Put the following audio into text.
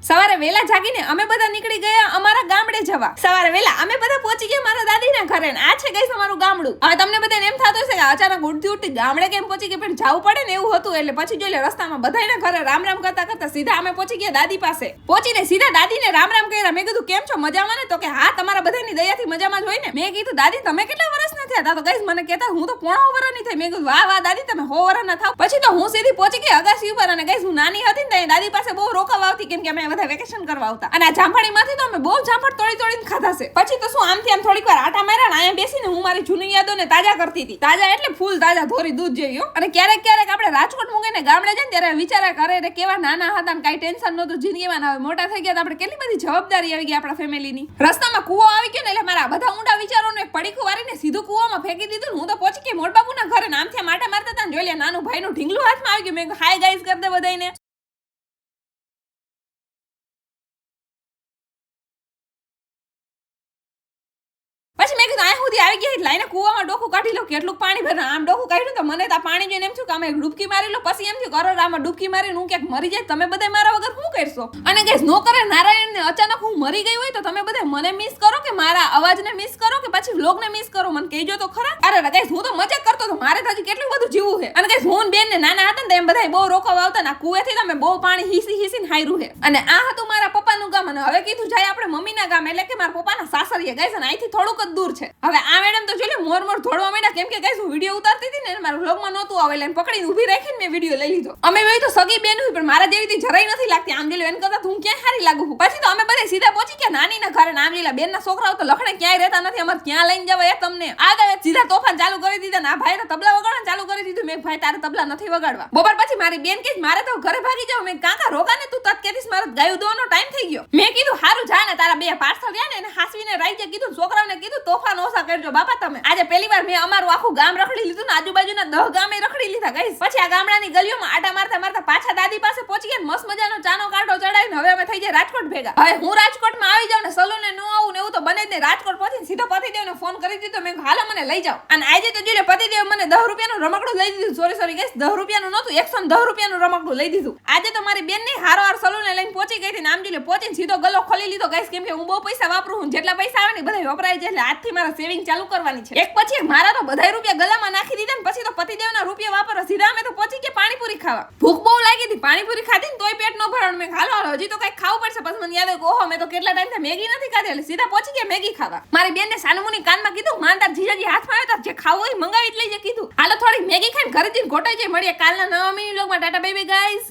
સવારે વેલા જાગીને અમે બધા નીકળી ગયા અમારા ગામડે જવા. સવારે વેલા અમે બધા પહોંચી ગયા મારા દાદીના ઘરે. આ છે ગાઈસ અમારું ગામડું. હવે તમને બધાને એમ થતું હશે કે અચાનક ઉડતી ઉડતી ગામડે કેમ પહોંચી ગઈ, પણ જવું પડે ને એવું હતું. એટલે પછી જોઈ લે રસ્તામાં બધાના ઘરે રામ રામ કરતા કરતા સીધા અમે પહોંચી ગયા દાદી પાસે. પહોંચીને સીધા દાદીને રામ રામ કર્યા. મેં કીધું કેમ છો, મજામાં ને? તો કે હા, તમારા બધાની દયાથી મજામાં જ હોય ને. મેં કીધું દાદી તમે કેટલા વર્ષના થયા? તો ગાઈસ મને કહેતા હું તો 9.5 વર્ષની થઈ. મેં કીધું વાહ વાહ દાદી, તમે 100 વર્ષના થાવ. પછી તો હું સીધી પહોંચી ગઈ અગાસી ઉપર. અને ગાઈસ હું નાની હતી ને દાદી પાસે બહુ રોકાવા આવતી, કેમ કે અમે બધા વેકેશન કરવા આવતા. અને આ જામફળીમાંથી તો અમે બહુ જામફળ તોડીને ખાધા છે. પછી તો શું આમથી આમ થોડીક વાર આટા માર્યા ને અહીંયા બેસીને હું મારી જૂની યાદોને તાજા કરતી હતી. તાજા એટલે ફૂલ તાજા, ધોરી દૂધ જેવી. અને ક્યારેક ક્યારેક આપણે રાજકોટ મૂકીને ગામડે જઈને ત્યારે વિચારા કરે કેવા નાના હતા ને કાંઈ ટેન્શન નહોતું જિંદગીમાં. હવે મોટા થઈ ગયા તો આપણે કેટલી બધી જવાબદારી આવી ગઈ આપણા ફેમિલીની. રસ્તામાં કૂવો આવી ગયો ને એટલે મારા બધા ઊંડા વિચારોને એક પડીકું વારીને સીધું કૂવામાં ફેંકી દીધું. હું તો પહોંચી ગઈ મોટબાપુના ઘરે. આમથી માટા મારતા હતા ને જોઈ લે નાનું ભાઈનું ઢીંગલું હાથમાં આવી ગયું. મેં હાય ગાઈસ કરી દે બધાને. પછી મેં કીધું આ સુધી આવી ગયા લાઈને કૂવામાં ડોકું કાઢી લો, કેટલું પાણી ભરે. આમ ડોકું કાઢ્યું તો મને તો પાણી જોઈને એમ થયું કે અમે ડૂબકી મારી લો. પછી એમ થયું કરોડામાં ડૂબકી મારીને હું ક્યાંક મરી જાય, તમે બધા મારા વગર શું કરશો? અને ગાઈસ નો કરે નારાયણને અચાનક હું મરી ગઈ હોય તો તમે બધા મને મિસ કરો કે મારા અવાજને મિસ કરો કે પછી વ્લોગને મિસ કરો, મને કહેજો તો ખરા. અરે ગાઈસ હું તો મજાક કરતો હતો, મારે તો હજી કેટલું બધું જીવવું છે. અને ગાઈસ હું બેન ને નાના હતા ને એમ બધા બહુ રોકવા આવતા ને કુવેથી તમે બહુ પાણી હીસીને હાર્યું છે. અને આ હતું મારા પપ્પાનું ગામ. અને હવે કીધું જાય આપણે મમ્મીના ગામ, એટલે કે મારા પપ્પાના સાસરીએ. ગાઈસ અને અહીંથી થોડુંક જ દૂર છે. હવે આ મેડમ તો જોઈ લે મોર દોડવા માંડ્યા, કેમ કે ગાઈસ હું વિડીયો ઉતારતી હતી ને મારા વ્લોગમાં નહોતું આવે એટલે પકડીને ઊભી રાખીને મેં વિડીયો લઈ લીધો. અમે બે તો સગી બેન હોય પણ મારા જેવી જરાય નથી લાગતી. આમ જોઈ લે એન કરતા હું ક્યાં સારી લાગુ છું. પછી તો અમે બધા સીધા પહોંચી ગયા નાનીના ઘરે. આમ જોઈ લે બેનના છોકરાઓ તો લખણે ક્યાંય રહેતા નથી, અમારે ક્યાં લઈને જવા એ તમને. આ ગાવે સીધા તોફાન ચાલુ કરી દીધા. ના ભાઈ તો તબલા વગાડવાનું ચાલુ કરી દીધું. મેં ભાઈ તારે તબલા નથી વગાડવા. બપોર પછી મારી બેન કે મારે તો ઘરે ભાગી જાવ. મેં કાકા રોકા ને તું તત કેતીસ, મારે ગાયું દોવાનો ટાઈમ થઈ ગયો. મેં કીધું હારું જા ને, તારા બે પાર્સલ રહ્યા ને એને હાસવીને રાઈજે કીધું. છોકરાઓને કીધું તોફાન ઓછા કરજો બાપા તમે. આજે પહેલી વાર મેં અમારું આખું ગામ રખડી લીધું ને આજુબાજુના 10 ગામે રખડી લીધા ગાઈસ. પછી આ ગામડાની ગલીઓમાં આટા મારતા મારતા પાછા દાદી પાસે પહોંચી ગયા. મસ્ત મજાનો ચાનો કાઢો ચડાવીને હવે અમે થઈ જાય રાજકોટ ભેગા. હવે હું રાજકોટમાં આવી જાઉં ને સલૂને ન આવું ને એવું તો બને જ નહીં. રાજકોટ પહોંચીને સીધો પતિદેવને ફોન કરી દીધો. મેં હાલો મને લઈ જાઓ. અને આજે તો જોઈ પતિદેવ મને 10 રૂપિયાનું રમકડું લઈ દીધું. સોરી ગાઈસ, 10 રૂપિયાનું નહોતું, 110 રૂપિયાનું રમકડું લઈ દીધું. આજે તો મારી બેન ની હારો સલૂને લઈને પહોંચી ગઈ હતી. નામ જોઈ પહોંચીને સીધો ગલો ખોલી લીધો ગાઈસ, કેમ કે હું બહુ પૈસા વાપરું છું. જેટલા પૈસા આવે ને બધા વપરાય છે. એટલે આજથી મારા સેવિંગ ચાલુ કરવાની છે. એક પછી મારા તો બધા રૂપિયા ગલામાં નાખી દીધા ને પછી તો પતિદેવના રૂપિયા વાપરવા સીધા અમે તો પહોંચી ગયા પાણીપુરી ખાવા. ભૂખ બહુ લાગી હતી, પાણીપુરી ખાધી ને તોય પેટ ન ભરાણું. મેં હાલો હજી તો કઈક ખાવું પડશે. પછી મને યાદ આવ્યું ઓહો મેં તો કેટલા ટાઈમથી મેગી નથી ખાધી. એટલે સીધા પહોંચી ગયા મેગી ખાવા. મારી બેનને સાનુમુની કાનમાં કીધું માંદાર જીજાજી હાથમાં આવ્યો જે ખાવું હોય મંગાવી જ લઈએ કીધું. હાલો થોડી મેગી ખાઈને ઘરે જઈને ગોટાઈ જઈ મળીએ કાલના નવા મિની વ્લોગમાં. Tata bye bye guys.